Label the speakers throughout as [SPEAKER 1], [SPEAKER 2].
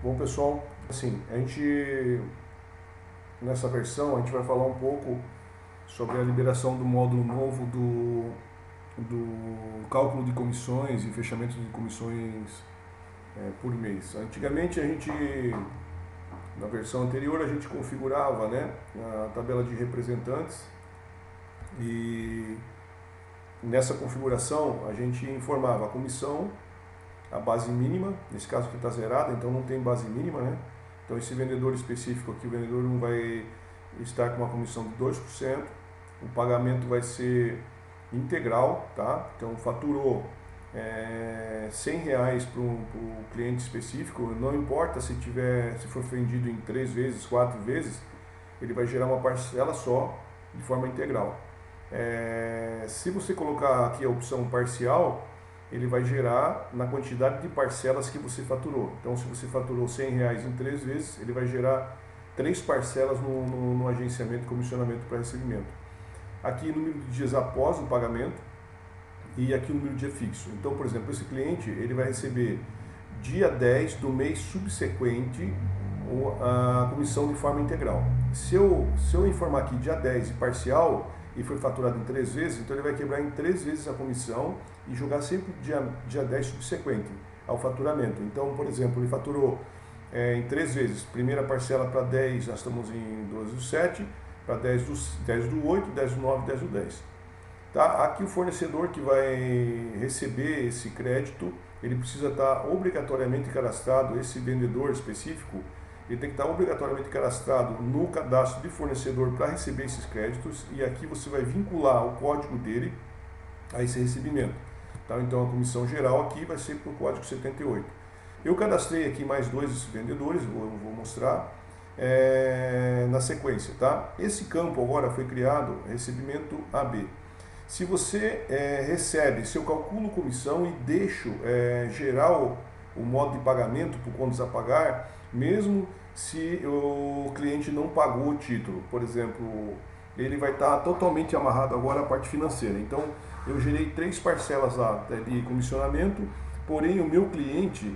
[SPEAKER 1] Bom, pessoal, assim, nessa versão a gente vai falar um pouco sobre a liberação do módulo novo do cálculo de comissões e fechamento de comissões por mês. Antigamente na versão anterior, a gente configurava, né, a tabela de representantes e nessa configuração a gente informava a comissão, a base mínima, nesse caso aqui está zerada, então não tem base mínima, né? Então esse vendedor específico aqui, o vendedor não vai estar com uma comissão de 2%, o pagamento vai ser integral, tá? Então faturou R$ 100 para o cliente específico, não importa se for vendido em 3 vezes, 4 vezes, ele vai gerar uma parcela só de forma integral. Se você colocar aqui a opção parcial, ele vai gerar na quantidade de parcelas que você faturou. Então, se você faturou R$ 100 em 3 vezes, ele vai gerar 3 parcelas no agenciamento e comissionamento para recebimento. Aqui, número de dias após o pagamento e aqui o número de dia fixo. Então, por exemplo, esse cliente ele vai receber dia 10 do mês subsequente a comissão de forma integral. Se eu informar aqui dia 10 e parcial, e foi faturado em 3 vezes, então ele vai quebrar em 3 vezes a comissão e jogar sempre dia 10 subsequente ao faturamento. Então, por exemplo, ele faturou em 3 vezes, primeira parcela para 10, nós estamos em 12 do 7, para 10 do 8, 10 do 9, 10 do 10. Tá? Aqui o fornecedor que vai receber esse crédito, ele precisa estar obrigatoriamente cadastrado, esse vendedor específico, ele tem que estar obrigatoriamente cadastrado no cadastro de fornecedor para receber esses créditos e aqui você vai vincular o código dele a esse recebimento. Tá? Então a comissão geral aqui vai ser por código 78. Eu cadastrei aqui mais 2 vendedores, vou mostrar na sequência. Tá? Esse campo agora foi criado, recebimento AB. Se você recebe, se eu calculo comissão e deixo gerar o modo de pagamento por contas a pagar, mesmo se o cliente não pagou o título, por exemplo, ele vai estar totalmente amarrado agora à parte financeira. Então, eu gerei 3 parcelas lá de comissionamento, porém o meu cliente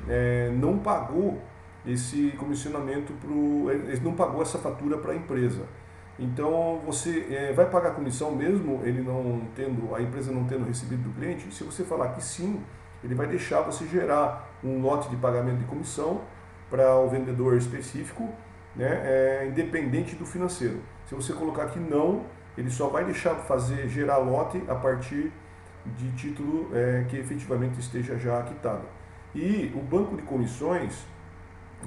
[SPEAKER 1] não pagou esse comissionamento, ele não pagou essa fatura para a empresa. Então você vai pagar a comissão mesmo a empresa não tendo recebido do cliente? Se você falar que sim, ele vai deixar você gerar um lote de pagamento de comissão para o vendedor específico, né, independente do financeiro. Se você colocar que não, ele só vai deixar gerar lote a partir de título que efetivamente esteja já quitado. E o banco de comissões,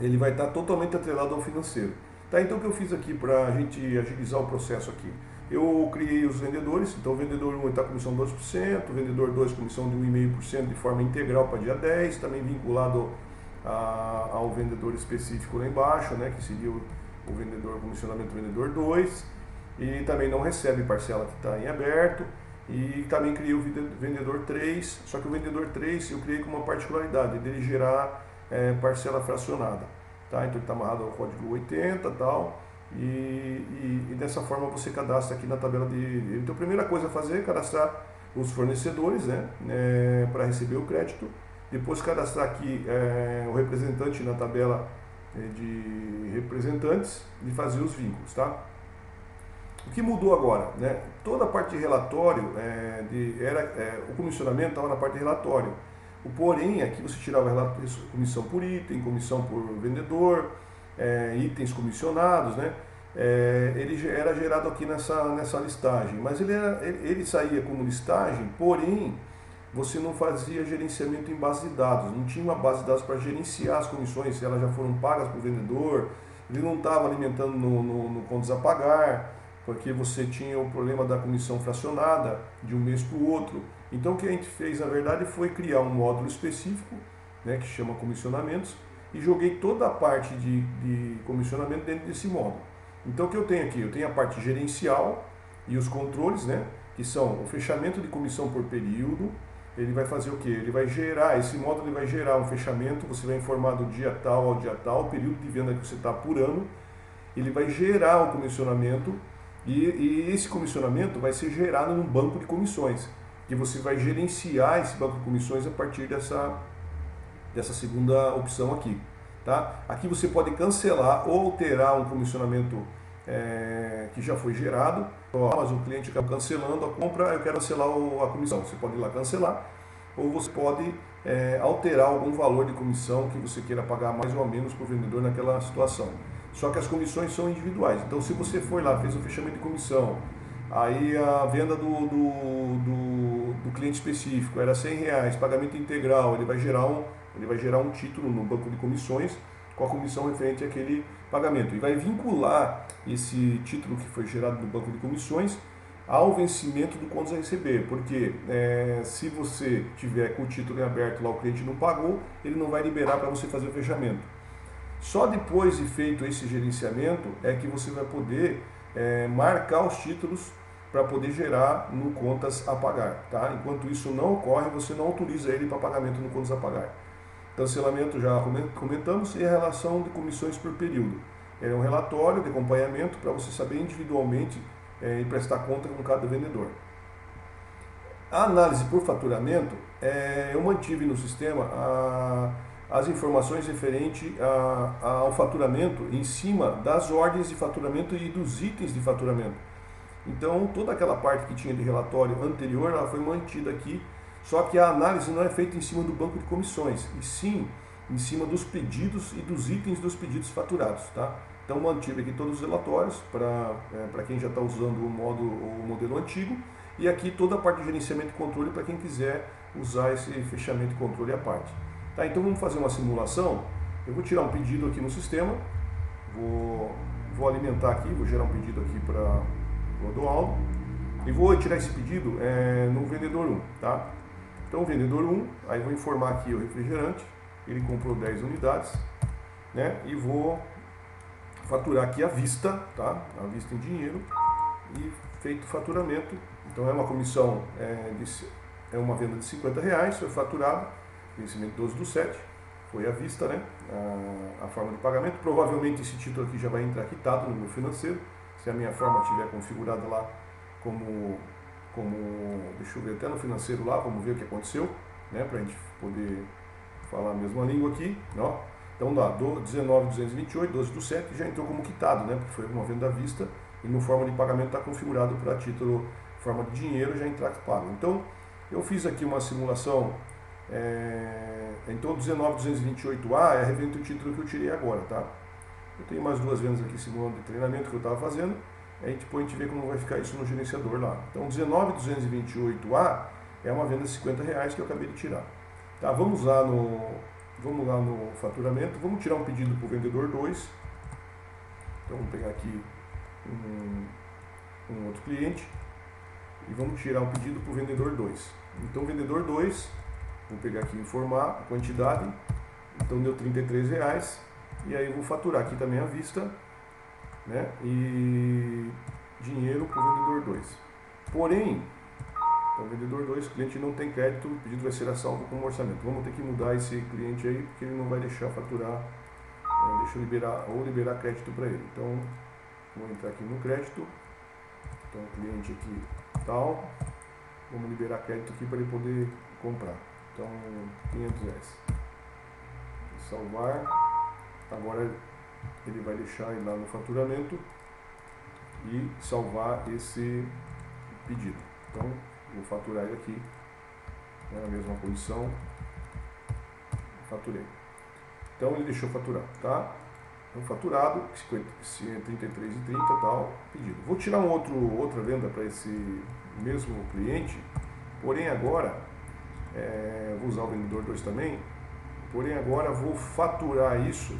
[SPEAKER 1] ele vai estar totalmente atrelado ao financeiro. Tá, então o que eu fiz aqui para a gente agilizar o processo aqui? Eu criei os vendedores, então o vendedor 1 está comissão 2%, o vendedor 2 comissão de 1,5% de forma integral para dia 10, também vinculado ao vendedor específico lá embaixo, né, que seria o vendedor, comissionamento vendedor 2, e também não recebe parcela que está em aberto, e também criei o vendedor 3, só que o vendedor 3 eu criei com uma particularidade, dele gerar parcela fracionada. Tá? Então ele está amarrado ao código 80 e tal, e dessa forma você cadastra aqui na tabela de... Então a primeira coisa a fazer é cadastrar os fornecedores, né, para receber o crédito, depois cadastrar aqui o representante na tabela de representantes e fazer os vínculos. Tá? O que mudou agora? Né? Toda a parte de relatório, o comissionamento estava na parte de relatório. Porém, aqui você tirava comissão por item, comissão por vendedor, itens comissionados, né? Ele era gerado aqui nessa listagem, mas ele saía como listagem, porém, você não fazia gerenciamento em base de dados, não tinha uma base de dados para gerenciar as comissões, se elas já foram pagas para o vendedor, ele não estava alimentando no contas a pagar, porque você tinha o problema da comissão fracionada de um mês para o outro. Então o que a gente fez na verdade foi criar um módulo específico, né, que chama comissionamentos, e joguei toda a parte de comissionamento dentro desse módulo. Então o que eu tenho aqui? Eu tenho a parte gerencial e os controles, né, que são o fechamento de comissão por período. Ele vai fazer o que? Ele vai gerar, esse módulo ele vai gerar um fechamento, você vai informar do dia tal ao dia tal, o período de venda que você está apurando, ele vai gerar o comissionamento e esse comissionamento vai ser gerado num banco de comissões, que você vai gerenciar esse banco de comissões a partir dessa segunda opção aqui. Tá? Aqui você pode cancelar ou alterar um comissionamento que já foi gerado, mas o cliente acaba cancelando a compra, eu quero cancelar a comissão. Você pode ir lá cancelar, ou você pode alterar algum valor de comissão que você queira pagar mais ou menos para o vendedor naquela situação. Só que as comissões são individuais. Então, se você foi lá, fez o fechamento de comissão, aí a venda do cliente específico era R$100, pagamento integral, ele vai gerar um título no banco de comissões com a comissão referente àquele pagamento. E vai vincular esse título que foi gerado no banco de comissões ao vencimento do contas a receber. Porque se você tiver com o título em aberto lá, o cliente não pagou, ele não vai liberar para você fazer o fechamento. Só depois de feito esse gerenciamento é que você vai poder marcar os títulos para poder gerar no contas a pagar. Tá? Enquanto isso não ocorre, você não autoriza ele para pagamento no contas a pagar. Cancelamento já comentamos, e a relação de comissões por período. É um relatório de acompanhamento para você saber individualmente e prestar conta com cada vendedor. A análise por faturamento, eu mantive no sistema as informações referentes ao faturamento em cima das ordens de faturamento e dos itens de faturamento. Então, toda aquela parte que tinha de relatório anterior, ela foi mantida aqui. Só que a análise não é feita em cima do banco de comissões, e sim em cima dos pedidos e dos itens dos pedidos faturados. Tá? Então mantive aqui todos os relatórios para quem já está usando o modelo antigo, e aqui toda a parte de gerenciamento e controle para quem quiser usar esse fechamento e controle à parte. Tá? Então vamos fazer uma simulação. Eu vou tirar um pedido aqui no sistema, vou alimentar aqui, vou gerar um pedido aqui para o Rodoaldo, e vou tirar esse pedido no vendedor 1. Tá? Então, o vendedor 1, aí vou informar aqui o refrigerante, ele comprou 10 unidades, né? E vou faturar aqui à vista, tá? À vista em dinheiro, e feito o faturamento. Então, é uma comissão, é uma venda de R$50, foi faturado, vencimento 12/7, foi à vista, né? A forma de pagamento. Provavelmente esse título aqui já vai entrar quitado no meu financeiro, se a minha forma estiver configurada lá como deixa eu ver até no financeiro lá, vamos ver o que aconteceu, né, para a gente poder falar a mesma língua aqui, ó. Então dá 19.228, 12/7, já entrou como quitado, né, porque foi uma venda à vista, e no forma de pagamento está configurado para título, forma de dinheiro, já entrar pago. Então eu fiz aqui uma simulação, então 19.228A é referente ao título que eu tirei agora, tá? Eu tenho mais duas vendas aqui simulando de treinamento que eu estava fazendo. Aí depois a gente vê como vai ficar isso no gerenciador lá. Então 19.228A é uma venda de R$50 que eu acabei de tirar. Tá, vamos lá no faturamento, vamos tirar um pedido para o vendedor 2. Então vamos pegar aqui um outro cliente e vamos tirar um pedido para o vendedor 2. Então vendedor 2, vou pegar aqui e informar a quantidade, então deu R$33, e aí eu vou faturar aqui também à vista, né? E dinheiro para o vendedor 2. Porém, o vendedor 2, o cliente não tem crédito, o pedido vai ser a salvo como orçamento. Vamos ter que mudar esse cliente aí, porque ele não vai deixar faturar, deixa eu liberar crédito para ele. Então, vou entrar aqui no crédito. Então, o cliente aqui tal, vamos liberar crédito aqui para ele poder comprar. Então, R$500. Salvar. Agora ele vai deixar ir lá no faturamento e salvar esse pedido. Então, vou faturar ele aqui, na mesma posição, faturei. Então, ele deixou faturar, tá? Então, faturado, 33,30 tal, pedido. Vou tirar outra venda para esse mesmo cliente, porém agora, vou usar o vendedor 2 também, porém agora vou faturar isso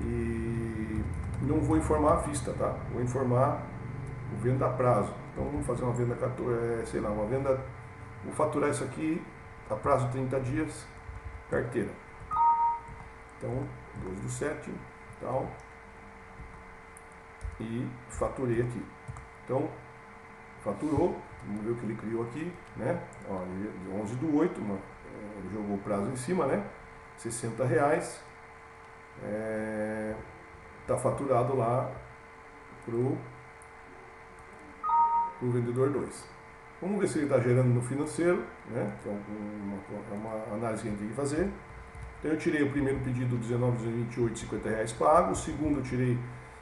[SPEAKER 1] e não vou informar à vista, tá? Vou informar o venda a prazo. Então vamos fazer uma venda, uma venda, vou faturar isso aqui a prazo de 30 dias, carteira. Então, 12/7, tal, e faturei aqui. Então, faturou, vamos ver o que ele criou aqui, né? Ó, 11/8, ele jogou o prazo em cima, né? R$60. Está faturado lá pro vendedor 2. Vamos ver se ele está gerando no financeiro, né? Então, é uma análise que a gente tem que fazer. Então eu tirei o primeiro pedido 19.228, R$50 pago, o segundo eu tirei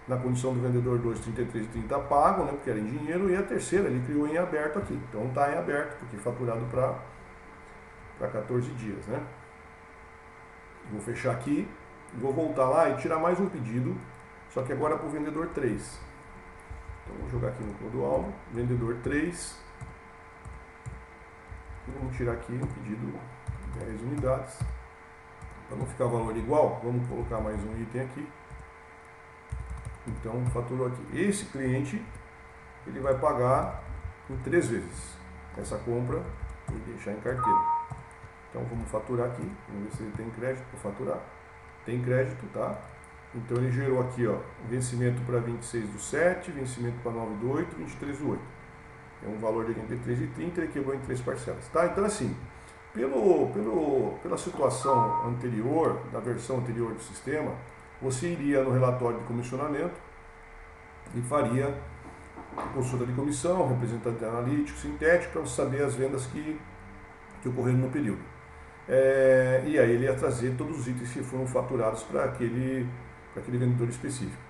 [SPEAKER 1] na condição do vendedor 2, R$33,30 pago, né, porque era em dinheiro, e a terceira ele criou em aberto aqui. Então está em aberto, porque faturado para 14 dias, né? Vou fechar aqui, vou voltar lá e tirar mais um pedido, só que agora para o vendedor 3. Então vou jogar aqui no Clodoaldo, vendedor 3, e vamos tirar aqui o pedido 10 unidades. Para não ficar o valor igual, vamos colocar mais um item aqui. Então, faturou aqui. Esse cliente, ele vai pagar em 3 vezes essa compra e deixar em carteira. Então, vamos faturar aqui. Vamos ver se ele tem crédito para faturar. Tem crédito, tá? Então, ele gerou aqui, ó, vencimento para 26/7, vencimento para 9/8, 23/8. É um valor de R$ 83,30, ele quebrou em 3 parcelas, tá? Então, assim, pela situação anterior, da versão anterior do sistema, você iria no relatório de comissionamento e faria consulta de comissão, representante analítico, sintético, para você saber as vendas que ocorreram no período. E aí ele ia trazer todos os itens que foram faturados para aquele vendedor específico.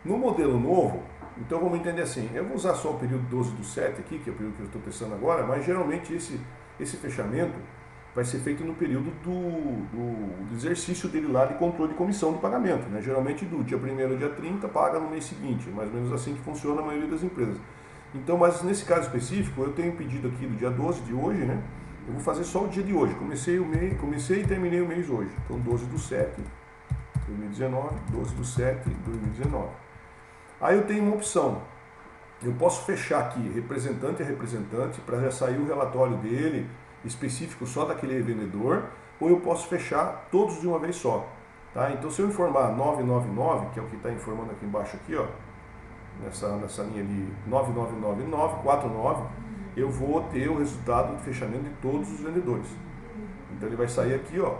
[SPEAKER 1] No modelo novo, então vamos entender assim, eu vou usar só o período 12/7 aqui, que é o período que eu estou testando agora, mas geralmente esse fechamento vai ser feito no período do exercício dele lá de controle de comissão de pagamento, né? Geralmente do dia 1º ao dia 30 paga no mês seguinte, mais ou menos assim que funciona a maioria das empresas. Então, mas nesse caso específico, eu tenho um pedido aqui do dia 12 de hoje, né? Eu vou fazer só o dia de hoje, comecei e terminei o mês hoje, então 12/7, 2019, 12/7, 2019. Aí eu tenho uma opção, eu posso fechar aqui representante a representante, para já sair o relatório dele, específico só daquele vendedor, ou eu posso fechar todos de uma vez só, tá? Então se eu informar 999, que é o que está informando aqui embaixo aqui, ó, nessa linha de 9999949, eu vou ter o resultado do fechamento de todos os vendedores. Então ele vai sair aqui, ó,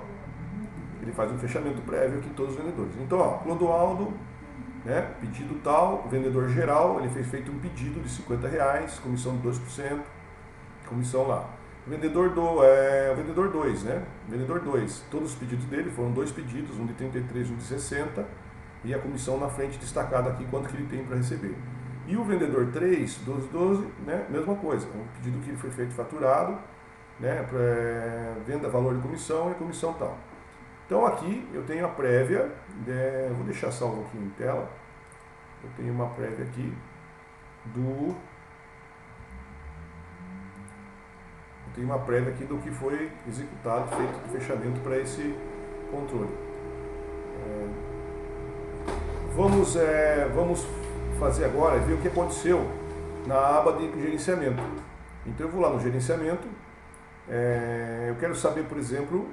[SPEAKER 1] ele faz um fechamento prévio aqui em todos os vendedores. Então, ó, Clodoaldo, né, pedido tal, vendedor geral, ele fez feito um pedido de R$50, comissão de 2%, comissão lá. Vendedor 2, né? Vendedor 2, todos os pedidos dele foram 2 pedidos, um de 33, um de 60, e a comissão na frente destacada aqui, quanto que ele tem para receber. E o vendedor 3, 12, né? Mesma coisa, um pedido que foi feito faturado, né? Venda, valor de comissão e comissão tal. Então aqui eu tenho a prévia, vou deixar salvo aqui em tela, eu tenho uma prévia aqui tem uma prévia aqui do que foi executado, feito de fechamento para esse controle. Vamos fazer agora, ver o que aconteceu na aba de gerenciamento. Então eu vou lá no gerenciamento, eu quero saber, por exemplo,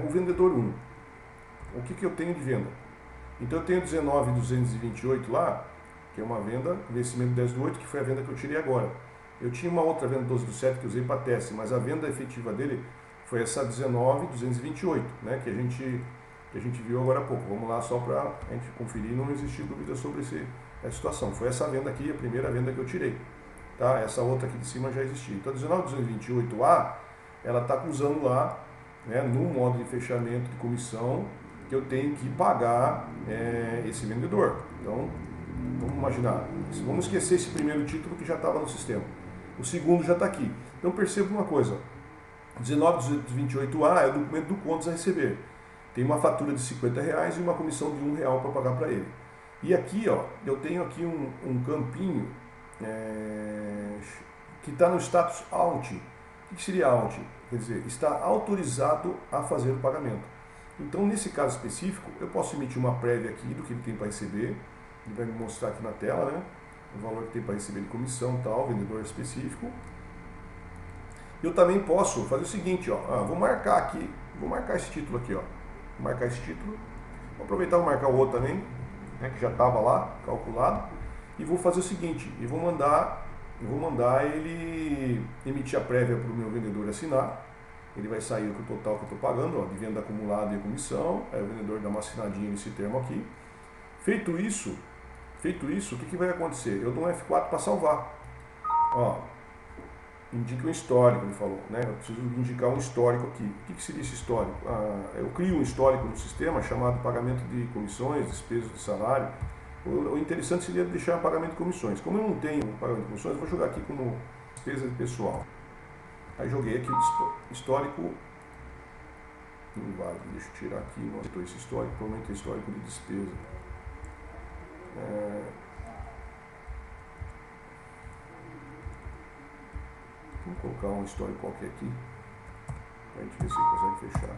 [SPEAKER 1] o vendedor 1. O que eu tenho de venda? Então eu tenho 19.228 lá, que é uma venda, vencimento 10/8, que foi a venda que eu tirei agora. Eu tinha uma outra venda 12/7 que eu usei para teste, mas a venda efetiva dele foi essa 19.228, né, que a gente viu agora há pouco. Vamos lá só para a gente conferir e não existir dúvida sobre essa situação. Foi essa venda aqui, a primeira venda que eu tirei. Tá? Essa outra aqui de cima já existia. Então a 19.228A, ela está usando lá, né, no modo de fechamento de comissão, que eu tenho que pagar esse vendedor. Então, vamos imaginar, vamos esquecer esse primeiro título que já estava no sistema. O segundo já está aqui. Então perceba uma coisa, 19.228A é o documento do contas a receber. Tem uma fatura de R$50 e uma comissão de R$1 para pagar para ele. E aqui, ó, eu tenho aqui um campinho que está no status out. O que seria out? Quer dizer, está autorizado a fazer o pagamento. Então, nesse caso específico, eu posso emitir uma prévia aqui do que ele tem para receber. Ele vai me mostrar aqui na tela, né, o valor que tem para receber de comissão, tal, vendedor específico. Eu também posso fazer o seguinte, ó, vou marcar esse título aqui, ó, vou marcar esse título, vou aproveitar e vou marcar o outro também, né, que já estava lá, calculado, e vou fazer o seguinte, vou mandar ele emitir a prévia para o meu vendedor assinar. Ele vai sair o total que eu estou pagando, ó, de venda acumulada e comissão, aí o vendedor dá uma assinadinha nesse termo aqui. Feito isso, o que vai acontecer? Eu dou um F4 para salvar. Ó, indique um histórico, ele falou, né? Eu preciso indicar um histórico aqui. O que seria esse histórico? Eu crio um histórico no sistema chamado pagamento de comissões, despesas de salário. O interessante seria deixar pagamento de comissões. Como eu não tenho pagamento de comissões, eu vou jogar aqui como despesa de pessoal. Aí joguei aqui o histórico inválido. Deixa eu tirar aqui, não aceitou esse histórico, provavelmente é histórico de despesa. Vamos colocar um histórico qualquer aqui, para a gente ver se ele consegue fechar.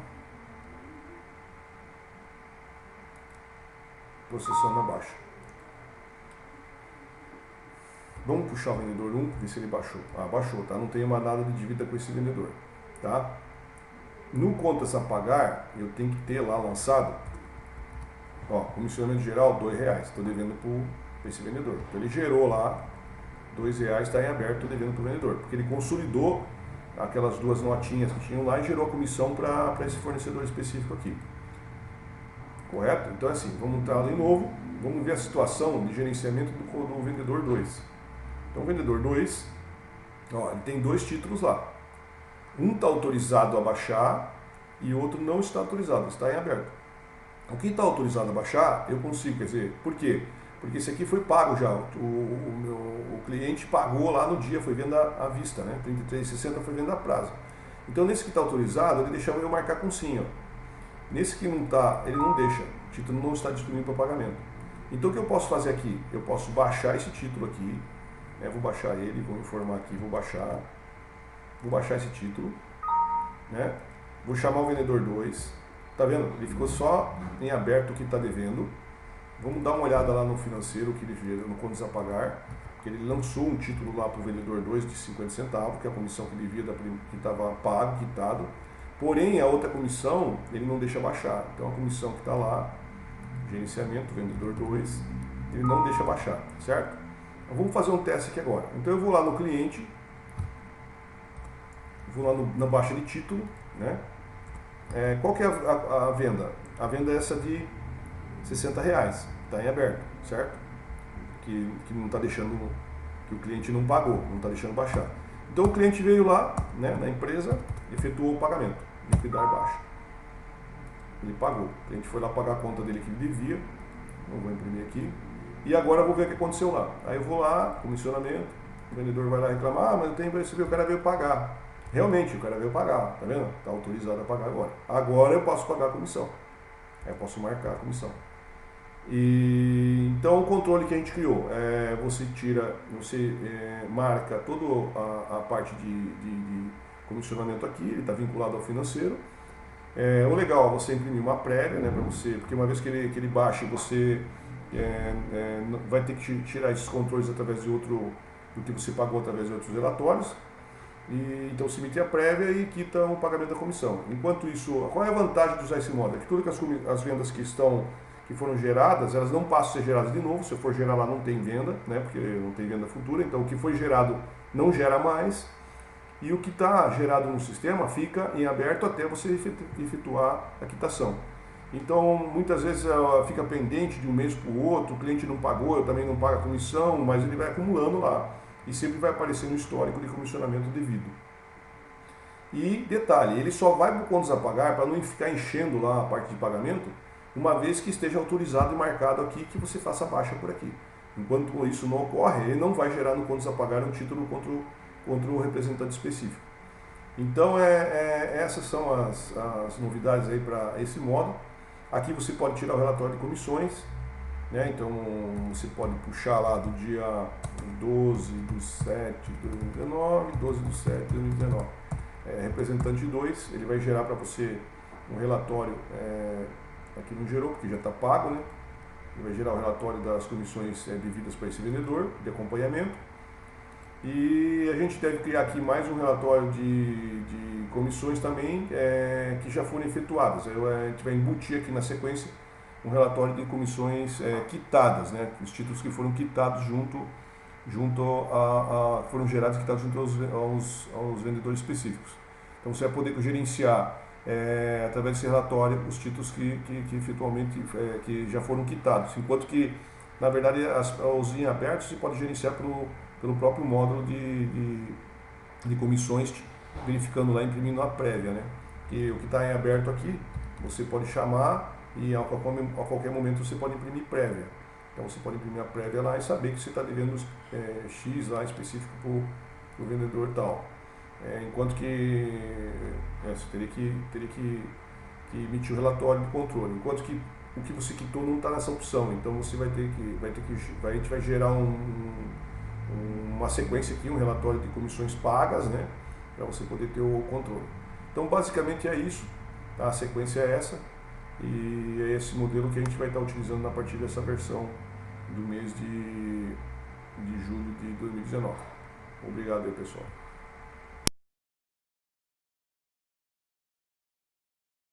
[SPEAKER 1] Processando abaixo. Vamos puxar o vendedor 1, ver se ele baixou. Baixou, tá? Não tenho mais nada de dívida com esse vendedor, tá? No contas a pagar, eu tenho que ter lá lançado, ó, comissionamento geral R$2, estou devendo para esse vendedor. Então ele gerou lá R$2, está em aberto, estou devendo para o vendedor, porque ele consolidou aquelas duas notinhas que tinham lá e gerou a comissão para esse fornecedor específico aqui. Correto? Então é assim, vamos entrar de novo, vamos ver a situação de gerenciamento do vendedor 2. Então o vendedor 2, ó, ele tem dois títulos lá. Um está autorizado a baixar e o outro não está autorizado, está em aberto. O que está autorizado a baixar, eu consigo, quer dizer, por quê? Porque esse aqui foi pago já, o cliente pagou lá no dia, foi venda à vista, né? 33,60 foi venda a prazo. Então nesse que está autorizado, ele deixava eu marcar com sim, ó. Nesse que não está, ele não deixa, o título não está disponível para pagamento. Então o que eu posso fazer aqui? Eu posso baixar esse título aqui, né? Vou baixar ele, vou informar aqui, vou baixar esse título, né? Vou chamar o vendedor 2, tá vendo? Ele ficou só em aberto o que está devendo. Vamos dar uma olhada lá no financeiro, que ele vira no contas a pagar, que ele lançou um título lá para o vendedor 2 de 50 centavos, que é a comissão que ele via que estava pago, quitado. Porém, a outra comissão, ele não deixa baixar. Então, a comissão que está lá, gerenciamento, vendedor 2, ele não deixa baixar, certo? Então, vamos fazer um teste aqui agora. Então, eu vou lá no cliente, vou lá na baixa de título, né? Qual que é a venda? A venda é essa de R$60, está em aberto, certo? Que não está deixando, que o cliente não pagou, não está deixando baixar. Então o cliente veio lá, né, na empresa, efetuou o pagamento, liquidar baixa. Ele pagou, o cliente foi lá pagar a conta dele que ele devia, não vou imprimir aqui, e agora eu vou ver o que aconteceu lá. Aí eu vou lá, comissionamento, o vendedor vai lá reclamar, mas eu tenho para receber, o cara veio pagar. Realmente, o cara veio pagar, tá vendo? Está autorizado a pagar agora. Agora eu posso pagar a comissão, aí eu posso marcar a comissão. Então o controle que a gente criou, você marca toda a parte de comissionamento aqui, ele está vinculado ao financeiro. O legal é você imprimir uma prévia, né, para você, porque uma vez que ele baixe, você vai ter que tirar esses controles através de do que você pagou através de outros relatórios. Então se emitir a prévia e quita o pagamento da comissão. Enquanto isso, qual é a vantagem de usar esse modo? É que todas as vendas que foram geradas, elas não passam a ser geradas de novo. Se eu for gerar lá, não tem venda, né, porque não tem venda futura. Então o que foi gerado não gera mais, e o que está gerado no sistema fica em aberto até você efetuar a quitação. Então muitas vezes fica pendente de um mês para o outro, o cliente não pagou, eu também não pago a comissão, mas ele vai acumulando lá e sempre vai aparecer no histórico de comissionamento devido. E detalhe, ele só vai para o contas a pagar para não ficar enchendo lá a parte de pagamento, uma vez que esteja autorizado e marcado aqui que você faça baixa por aqui. Enquanto isso não ocorre, ele não vai gerar no contas a pagar um título contra o representante específico. Então essas são as novidades aí para esse modo. Aqui você pode tirar o relatório de comissões, né? Então você pode puxar lá do dia 12/7/2019, 12/7/2019. Representante 2, ele vai gerar para você um relatório, aqui não gerou porque já está pago, né? Ele vai gerar o relatório das comissões devidas para esse vendedor, de acompanhamento. E a gente deve criar aqui mais um relatório de comissões também, que já foram efetuadas. A gente vai embutir aqui na sequência um relatório de comissões quitadas, né? Os títulos que foram quitados foram gerados e quitados junto aos vendedores específicos. Então você vai poder gerenciar através desse relatório os títulos que efetualmente que já foram quitados, enquanto que na verdade os em abertos você pode gerenciar pelo próprio módulo de comissões, verificando lá, imprimindo a prévia, né? Que o que está em aberto aqui, você pode chamar e a qualquer momento você pode imprimir prévia. Então você pode imprimir a prévia lá e saber que você está devendo X lá específico para o vendedor tal. Enquanto que você teria que emitir o relatório de controle. Enquanto que o que você quitou não está nessa opção. Então você a gente vai gerar uma sequência aqui, um relatório de comissões pagas, né? Para você poder ter o controle. Então basicamente é isso, tá? A sequência é essa e é esse modelo que a gente vai estar utilizando a partir dessa versão do mês de julho de 2019. Obrigado aí, pessoal.